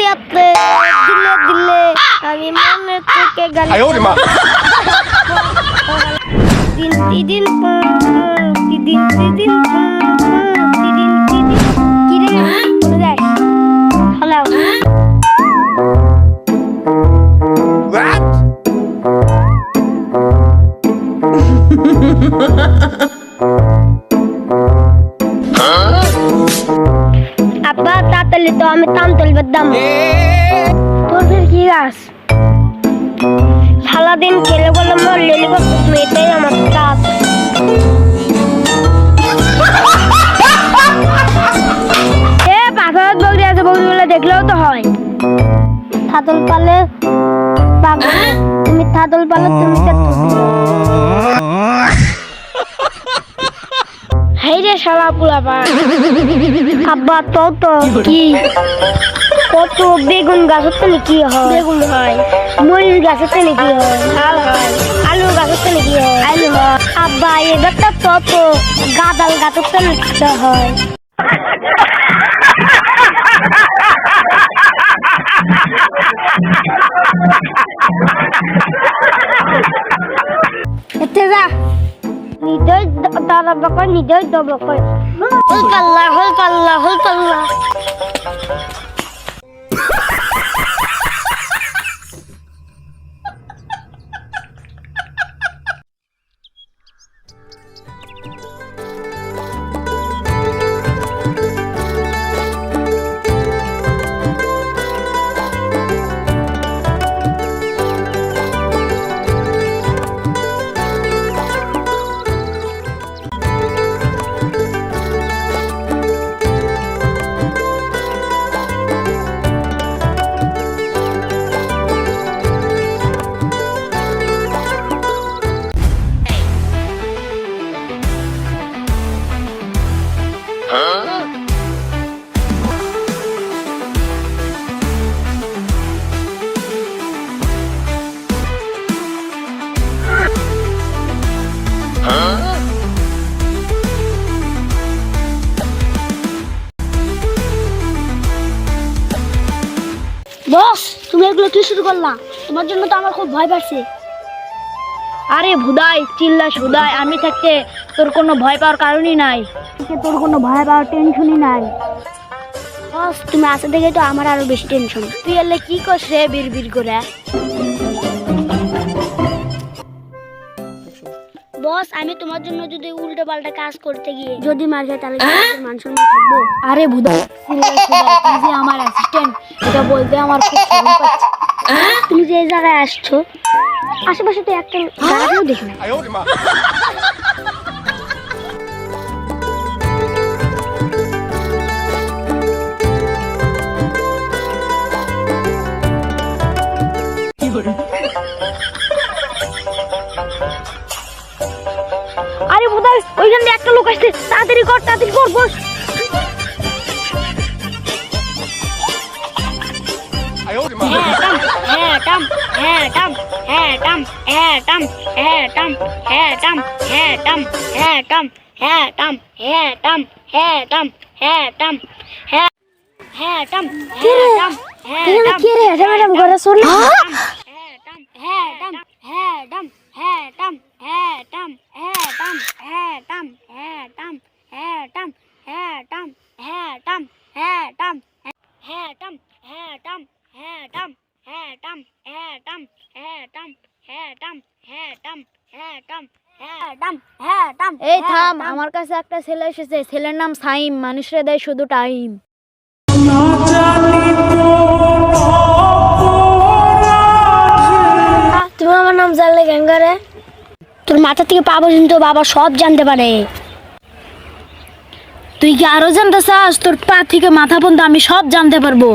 আস্তে আস্তে দিলে দিলে আমি মনে থেকে গেল দিন দিন দিন দিন কি রে বলে দেখ হ্যালো আব্বা তাড়াতাড়ি তো আমি তাম তুলবার দাম তোর ফের কি গাছ সারাদিন খেলে বলে মরলে এটাই আমার কাজ পাথর বগরি আছে বগরিগুলো দেখলেও তো হয় থাতল পালে তুমি থাতল পালে তুমি হেই রে শালা পোলাপা আব্বা তো কি কত বেগুন গাছ হচ্ছে নাকি হয় বেগুন হয় মরিচ গাছ হচ্ছে নাকি হয় ঝাল হয় আলু গাছ হচ্ছে নাকি হয় আলু হয় আব্বা এবারটা তত গাদাল গাছ হচ্ছে নাকি হয় এতে যা নিদই দাদা বকর নিদই দবকর হলকাল্লা বস তুমি এগুলো কি শুরু করলা তোমার জন্য তো আমার খুব ভয় পাচ্ছে আরে ভুদাই চিল্লা সুদাই আমি থাকতে তোর কোনো ভয় পাওয়ার কারণই নাই তোর কোনো ভয় পাওয়ার টেনশনই নাই বস তুমি আসে দেখে তো আমার আরো বেশি টেনশন তুই এলে কি করছ রে বিড়বিড় করে বস আমি তোমার জন্য যদি উল্টো পাল্টা কাজ করতে গিয়ে যদি মার খাই তাহলে মান সম্মান থাকবো আরে ভুদা তুই যে আমার অ্যাসিস্ট্যান্ট এটা বলতে আমার খুব শরম পাচ্ছে তুমি যে জায়গায় আসছো আশেপাশে তো একটা গাড়িও দেখি না আরে বোধহয় ওইখান দিয়ে একটা লোক আসছে তাড়াতাড়ি কর বস এই থাম আমার কাছে একটা ছেলে এসেছে ছেলের নাম সাইম মানুষরা দেয় শুধু টাইম তুমি আমার নাম জানলে কেন করে তোর মাথা থেকে পা পর্যন্ত বাবা সব জানতে পারে তুই কি আরো জানতে চাস তোর পা থেকে মাথা পর্যন্ত আমি সব জানতে পারবো